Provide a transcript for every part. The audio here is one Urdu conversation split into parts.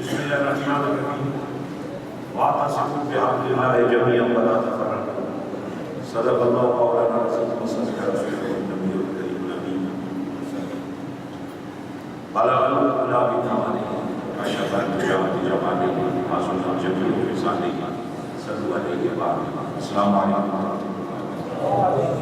بسم اللہ الرحمن الرحیم واعتصموا بحبل اللہ جميعا ولا تفرقوا صدق اللہ مولانا رسول النبی الکریم الامین بلغ العلا بکمالہ اشرف الانبیاء جمالہ معصوم الجمیع بلسانہ صلو علیہ وآلہ السلام علیکم ورحمۃ اللہ۔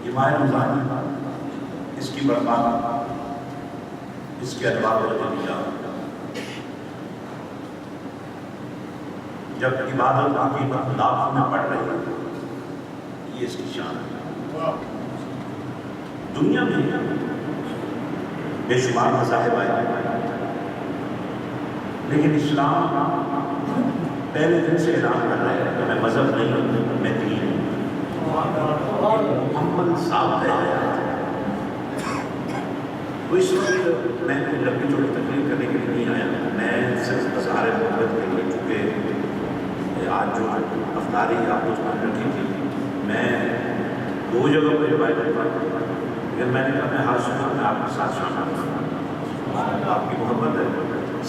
یہ ماہ رمضان، اس کی برکات، اس کے ادوار و جلیات، جب عبادت عقیدت لاکھوں میں پڑھ رہی ہے، یہ اس کی شان ہے۔ دنیا میں بے شمار مذاہب آئے، لیکن اسلام پہلے دن سے اعلان کر رہا ہے کہ میں مذہب نہیں ہوں، میں دین ہوں، مکمل ثابت ہے۔ تو اس وقت میں لمبی چوڑی تقریر کرنے کے لیے نہیں آیا، میں صرف اظہار محبت کے لیے، چونکہ آج جو افطاری آپ اس میں رکھی تھی، میں 2 جگہ پہ روایت کرتا ہوں، لیکن میں نے کہا میں ہر صبح میں آپ کے ساتھ شامل ہوں، آپ کی محبت ہے۔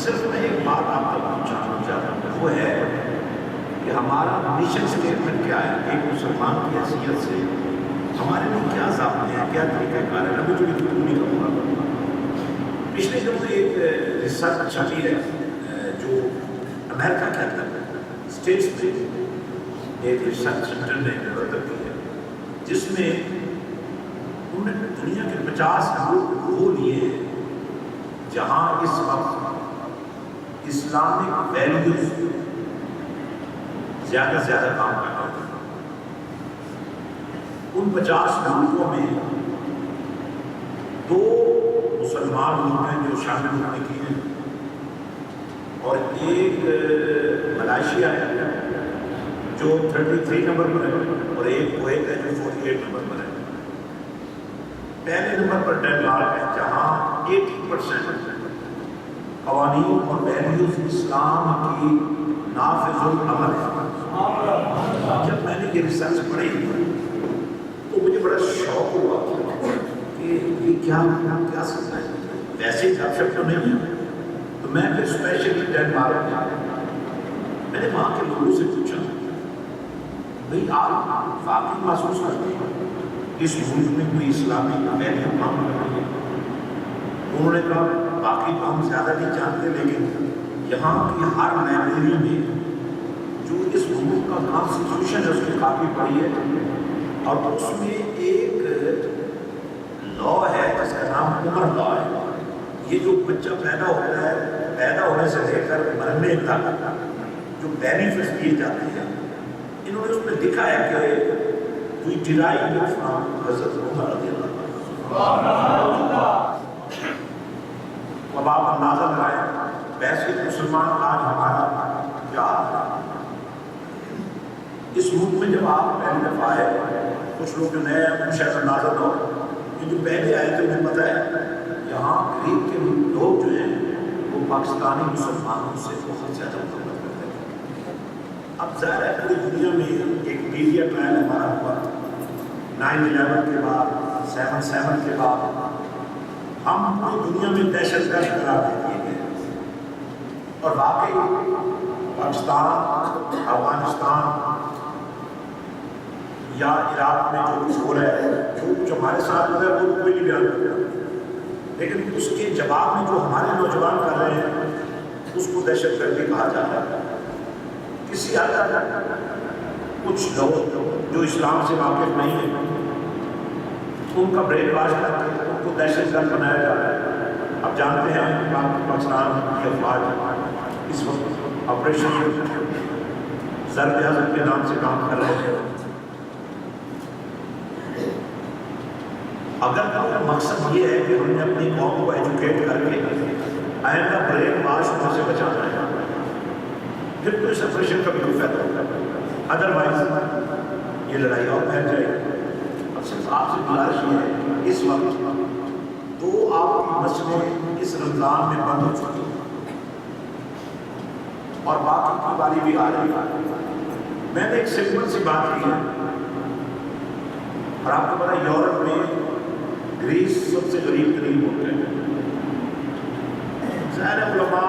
صرف میں ایک بات آپ تک پہنچانا چاہتا ہوں، وہ ہے کہ ہمارا مشن اسٹیٹمنٹ کیا ہے، ایک مسلمان کی حیثیت سے ہمارے لیے کیا ضابطے ہیں، کیا طریقہ کار ہے۔ ابھی تھوڑی نہیں کروں گا۔ پچھلے دنوں ایک ریسرچ چھپی ہے جو امریکہ کے اندر اسٹیٹس میں ایک ریسرچ سینٹر نے مرتب کی ہے، جس میں انہوں نے دنیا کے 50 ملک وہ لیے ہیں جہاں اس وقت اسلامک ویلیوز زیادہ سے زیادہ کام کر رہے ہیں۔ ان 50 ملکوں میں 2 مسلمان ملک ہیں جو شامل ہونے کی ہیں، اور ایک ملائیشیا ہے جو 33 نمبر پر ہے، اور ایک کویت ہے جو 48 نمبر پر ہے۔ پہلے نمبر پر ڈنمارک ہے جہاں 80% قوانین اور ویلیوز اسلام کی نافذ العمل ہے۔ جب میں نے یہ ریسرچ پڑھی تو مجھے بڑا شوق ہوا کہ یہ کیا سکتا ہے، ویسے گپ شپ تو نہیں ہے۔ تو میں پھر اسپیشلی ڈنمارک میں نے وہاں کے لوگوں سے پوچھا، بھئی آپ واقعی محسوس کرتے ہیں اس ملک میں کوئی اسلامی ویلیو کام کر رہی ہے؟ انہوں نے کہا باقی تو ہم زیادہ نہیں جانتے، لیکن یہاں کی ہر لائبریری میں جو اس ملک کا کانسٹیٹیوشن ہے اس کی کاپی پڑھی ہے، اور اس میں ایک لا ہے جس کا نام عمر لا ہے۔ یہ جو بچہ پیدا ہوتا ہے، پیدا ہونے سے لے کر مرنے تک جو بینیفٹس دیے جاتے ہیں، انہوں نے اس میں لکھا ہے کہ we derive it from حضرت عمر رضی اللہ عنہ۔ اب آپ اندازہ لگائیں ویسے مسلمان آج ہمارا کیا حال ہے۔ اس ملک میں جب آپ پہلی دفعہ آئے، کچھ لوگ جو نئے ہیں شاید اندازہ نہ ہو، جو پہلے آئے تھے انہیں پتہ ہے یہاں قریب کے لوگ جو ہیں وہ پاکستانی مسلمانوں سے بہت زیادہ محبت کرتے ہیں۔ اب ظاہر ہے پوری دنیا میں ایک میڈیا ٹرائل ہمارا ہوا 9/11 کے بعد، 7/7 کے بعد، ہم پوری دنیا میں دہشت گرد قرار دے دیے گئے، اور واقعی پاکستان، افغانستان یا عراق میں جو کچھ ہو رہا ہے، جو ہمارے ساتھ ہو رہا ہے وہ کوئی نہیں بیان کرتا، لیکن اس کے جواب میں جو ہمارے نوجوان کر رہے ہیں اس کو دہشت گردی کہا جاتا ہے۔ کسی حد تک کچھ لوگ جو اسلام سے واقف نہیں ہیں ان کا بریک واش کر کے ان کو دہشت گرد بنایا جا رہا ہے۔ اب جانتے ہیں پاکستان کی افواج اس وقت آپریشن ضرب حضرت کے نام سے کام کر رہے ہیں۔ اگر مقصد یہ ہے کہ ہم نے اپنی قوم کو ایجوکیٹ کر کے آئندہ بریک واش ہونے سے بچانا ہے، پھر تو اس آپریشن کا بھی کوئی فائدہ ہوگا، ادروائز یہ لڑائی اور پھیل جائے گی۔ اب صرف آپ سے گزارش یہ ہے کہ اس وقت 2 آپ کی مسجدیں اس رمضان میں بند ہو چکی ہیں اور باقی کی باری بھی آ رہی ہے۔ میں نے ایک سمپل سی بات کی ہے، اور آپ کو پتا یورپ میں گریس سب سے غریب ترین ملک ہے۔ ظاہر علماء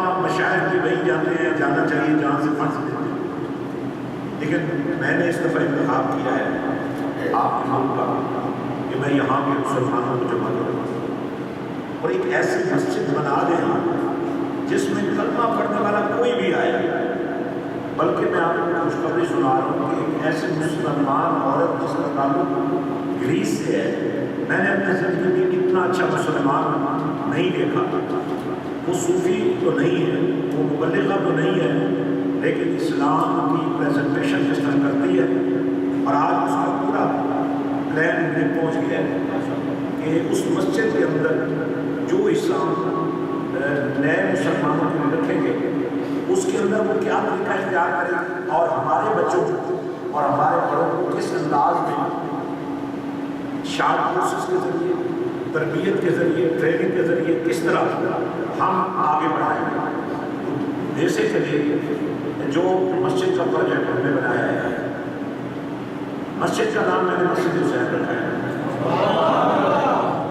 شاید کہ وہی جاتے ہیں، جانا چاہیے جہاں سے فنڈس دیتے ہیں، لیکن میں نے اس دفعہ انتخاب کیا ہے آپ کے ملک کا کہ میں یہاں کے مسلمانوں کو جمع کروں اور ایک ایسی مسجد بنا دیں جس میں کلمہ پڑھنے والا کوئی بھی آئے، بلکہ میں آپ کو خوشخبری سنا رہا ہوں کہ ایک ایسی مسلمان عورت جس کا تعلق گریس سے ہے، میں نے اپنے زندگی میں اتنا اچھا مسلمان نہیں دیکھا، وہ صوفی تو نہیں ہے، وہ مبلغہ تو نہیں ہے، لیکن اسلام کی پریزنٹیشن جس طرح کرتی ہے، اور آج اس کا پورا پلان میں پہنچ گیا ہے کہ اس مسجد کے اندر جو اسلام نئے مسلمانوں کو رکھیں گے اس کے اندر وہ کیا طریقہ اختیار کریں اور ہمارے بچوں اور ہمارے بڑوں کو کس انداز میں شارٹ کورسز کے ذریعے، تربیت کے ذریعے، ٹریننگ کے ذریعے کس طرح ہم آگے بڑھائیں گے۔ جیسے چلیے جو مسجد کا پروجیکٹ ہم نے بنایا ہے، مسجد کا نام میں نے مسجد حسین رکھا ہے۔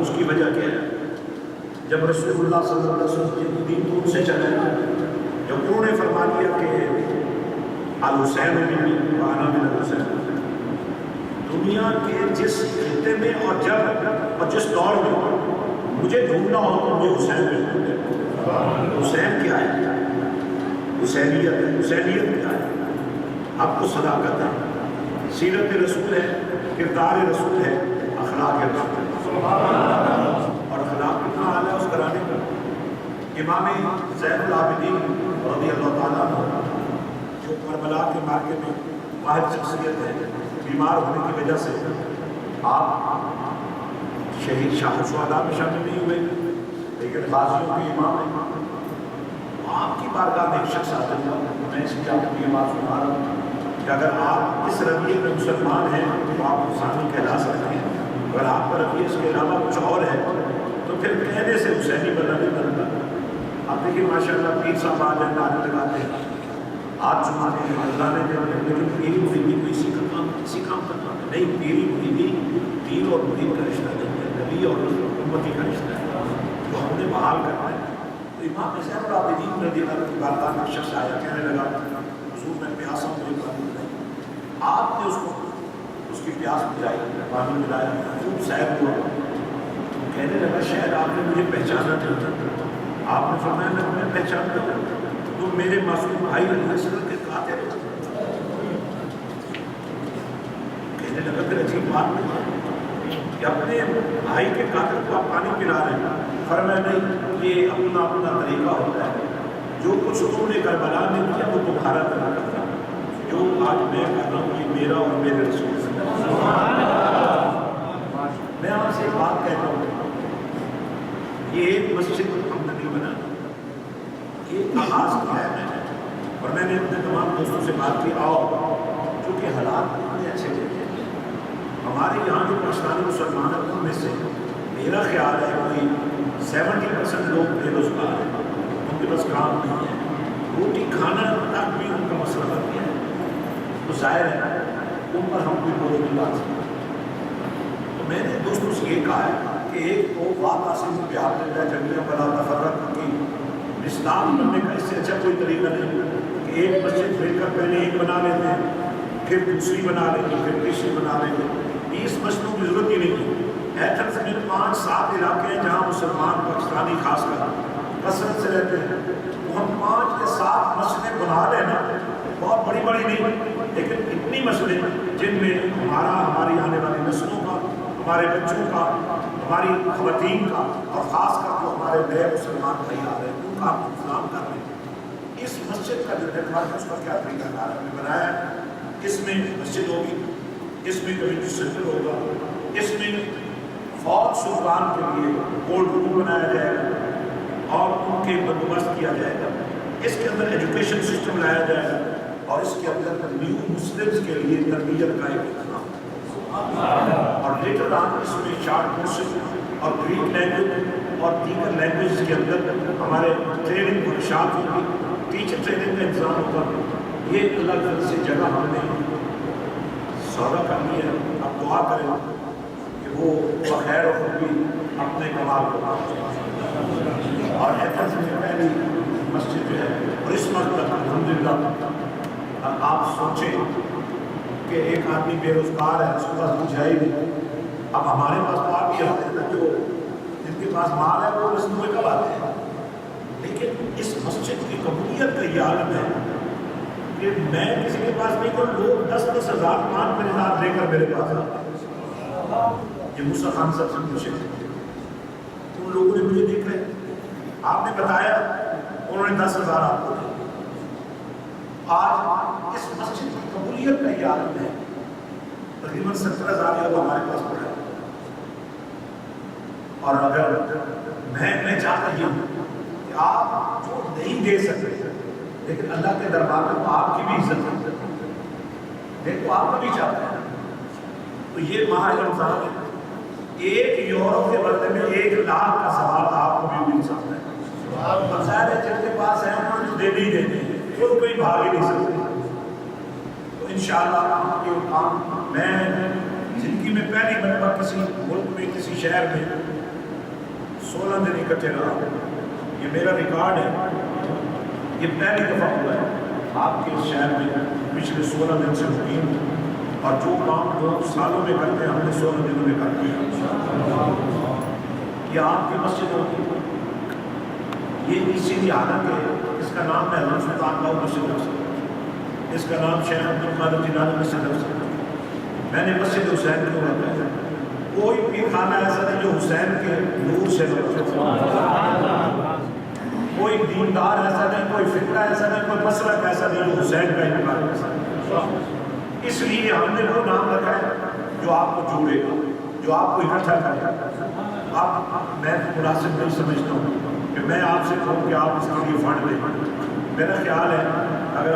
اس کی وجہ کیا ہے؟ جب رسول اللہ صلی اللہ علیہ وسلم کی دین دور سے چلے، جب انہوں نے فرما دیا کہ الحسین منی وانا من الحسین، دنیا کے جس خطے میں اور جب اور جس دور میں مجھے ڈھونڈنا ہو تو مجھے حسین میں ڈھونڈے۔ حسین کیا ہے؟ حسینیت ہے۔ حسینیت کیا ہے؟ آپ کو صداقت ہے، سیرت رسول ہے، کردار رسول ہے، اخلاق رسول ہے، اور اخلاق کتنا حال ہے اس گھرانے کا۔ امام زین العابدین رضی اللہ تعالیٰ عنہ جو کربلا کے مارکے میں واحد شخصیت ہے، بیمار ہونے کی وجہ سے آپ شہید شاہ شہداء میں شامل نہیں ہوئے، لیکن غازیوں کے امام ہیں۔ آپ کی بارگاہ میں ایک شخص آتا ہے، میں اس کی آپ کو یہ بات سنا رہا ہوں کہ اگر آپ اس رویے میں مسلمان ہیں تو آپ حسینی کہلا سکتے ہیں، اگر آپ کا رویہ اس کے علاوہ کچھ اور ہے تو پھر کہنے سے حسینی بنا نہیں بنتا۔ آپ دیکھیے ماشاء اللہ پیر صاحب آج ہیں، نعرے لگاتے ہیں، آج سناتے ہیں، اللہ نے دے دیا، لیکن پیری مریدی کو اسی کام کرنا نہیں۔ پیری مریدی پیر اور مرید کا رشتہ نہیں ہے، نبی اور امتی کا رشتہ ہے جو ہم نے بحال کرنا ہے۔ تو امام زین العابدین رضی اللہ کی بارگاہ میں شخص آیا، کہنے لگا حضور میں پیاسا ہوں، مجھے پانی ملائی۔ آپ نے اس کو اس کی پیاس بجھائی، پانی ملایا، خوب سیر ہوا، کہنے لگا شاید آپ نے مجھے پہچانا نہیں تھا۔ آپ نے فرمایا میں تمہیں پہچانتا ہوں، تم میرے معصوم بھائی علیہ السلام کے قاتل ہو۔ کہنے لگا پھر عجیب بات نہیں کہ اپنے بھائی کے قاتل کو آپ پانی پلا رہے ہیں۔ فرمایا نہیں، یہ اپنا طریقہ ہوتا ہے، جو کچھ تم نے کربلا میں کیا وہ تمہارا طریقہ تھا، جو آج میں کر رہا ہوں یہ میرا اور میرے رسول سے۔ میں آپ سے ایک بات کہتا ہوں، یہ ایک مسجد ہم نے نہیں بنانا، یہ آغاز کیا ہے میں نے، اور میں نے اپنے تمام دوستوں سے بات کی، آؤ چونکہ حالات اتنے اچھے تھے ہمارے یہاں جو پاکستانی مسلمان ہیں ان میں سے میرا خیال ہے کوئی 70% لوگ بے روزگار ہیں، ان کے پاس کام نہیں ہے، روٹی کھانا تک بھی ان کا مسئلہ بن گیا ہے۔ تو ظاہر ہے ان پر ہم کوئی بوجھ نہیں ڈال سکتے۔ تو میں نے دوستوں سے یہ کہا ہے کہ ایک تو بات آسان پیار ملتا ہے، جنگلیاں بلا تفرق کی اسلام بننے کا اس سے اچھا کوئی طریقہ نہیں کہ ایک مسجد مل کر پہلے ایک بنا لیتے ہیں، پھر دوسری بنا لیں گے، پھر تیسری بنا لیں گے۔ 20 مسجدوں کی ضرورت ہی نہیں ہے۔ ایتھنز میں 5-7 علاقے ہیں جہاں مسلمان پاکستانی خاص کر کثرت سے رہتے ہیں، وہ ہم 5 یا 7 مسجدیں بنا لینا، بہت بڑی نہیں، لیکن اتنی مسجدیں جن میں ہماری آنے والی نسلوں کا، ہمارے بچوں کا، ہماری خواتین کا، اور خاص کر جو ہمارے نئے مسلمان بھائی آ رہے ہیں ان کا انتظام کر لیں۔ اس مسجد کا جو نیٹورک ہے اس کا کیا طریقہ کار ہم نے بنایا ہے، اس میں مسجد ہوگی، اس میں کمیونٹی سینٹر ہوگا، اس میں فوج سلطان کے لیے کولڈ روم بنایا جائے گا اور ان کے بندوبست کیا جائے گا، اس کے اندر ایجوکیشن سسٹم لایا جائے گا، اور اس کے اندر نیو مسلمز کے لیے تربیت کا ایک انتظام، اور لیٹر آن اس میں شارٹ کورسز اور گریک لینگویج اور دیگر لینگویج کے اندر ہمارے ٹریننگ ورکشاپ ہوگی، ٹیچر ٹریننگ کا انتظام ہوگا۔ یہ الگ الگ سے جگہ ہم نے سودا کرنی ہے، اب دعا کریں کہ وہ بخیر اور بھی اپنے کمال کو اور ایتھنز میں پہلی مسجد جو ہے ملتا. اور آپ سوچیں کہ ایک آدمی بے روزگار ہے، اس کے پاس کچھ ہے ہی نہیں. اب ہمارے پاس تو آپ یہ ہوتے ہیں نا، جو جن کے پاس مال ہے وہ رسم میں کب آتے ہیں. لیکن اس مسجد کی قبولیت کا یہ عالم ہے کہ میں کسی کے پاس نہیں، تو لوگ 10-10 ہزار 5 ہزار لے کر میرے پاس آتے ہیں. یہ موسیٰ خان صاحب سے پوچھے ان لوگوں نے مجھے دیکھ رہے، آپ نے بتایا، انہوں نے 10,000 آپ کو دیا. آج اس مسجد کی قبولیت کا یہ عالم ہے. تقریباً 70,000 لوگ ہمارے پاس پڑے. اور اگر میں چاہتا یہ ہوں کہ آپ جو نہیں دے سکتے، لیکن اللہ کے دربار میں تو آپ کی بھی عزت ہے، دیکھو آپ کو بھی چاہتے ہیں. تو یہ ماہ رمضان ہے، 1 یورو کے بدلے میں 1 لاکھ کا ثواب آپ کو بھی مل سکتا ہے. ظاہر ہے جن کے پاس ہے انہوں نے دے نہیں دینے، وہ کوئی بھاگ ہی نہیں سکتے. تو انشاءاللہ یہ کام میں زندگی میں پہلی مرتبہ کسی ملک میں کسی شہر میں 16 دن اکٹھے رہا. یہ میرا ریکارڈ ہے، یہ پہلی دفعہ ہوا ہے آپ کے شہر میں پچھلے 16 دن سے مقیم. اور جو کام 2 سالوں میں کرتے ہیں ہم نے 16 دنوں میں کر دیا. یہ آپ کی مسجد ہوگی، یہ اسی لیے حالانکہ اس کا نام ہے حضرت سلطان باہو مسجد افضل، اس کا نام شیخ عبد القادر جیلانی مسجد افضل. میں نے مسجد حسین کیوں رکھا ہے؟ کوئی بھی خانہ ایسا نہیں جو حسین کے نور سے کوئی دیندار ایسا نہیں، کوئی فقہ ایسا نہیں، کوئی مسلک ایسا نہیں جو حسین کا انکار کر سکے. اس لیے ہم نے وہ نام رکھا ہے جو آپ کو جوڑے گا، جو آپ کو اکٹھا کرے گا. اب میں مناسب نہیں سمجھتا ہوں کہ میں آپ سے کہوں کہ آپ اس کے لیے فنڈ دیں. میرا خیال ہے اگر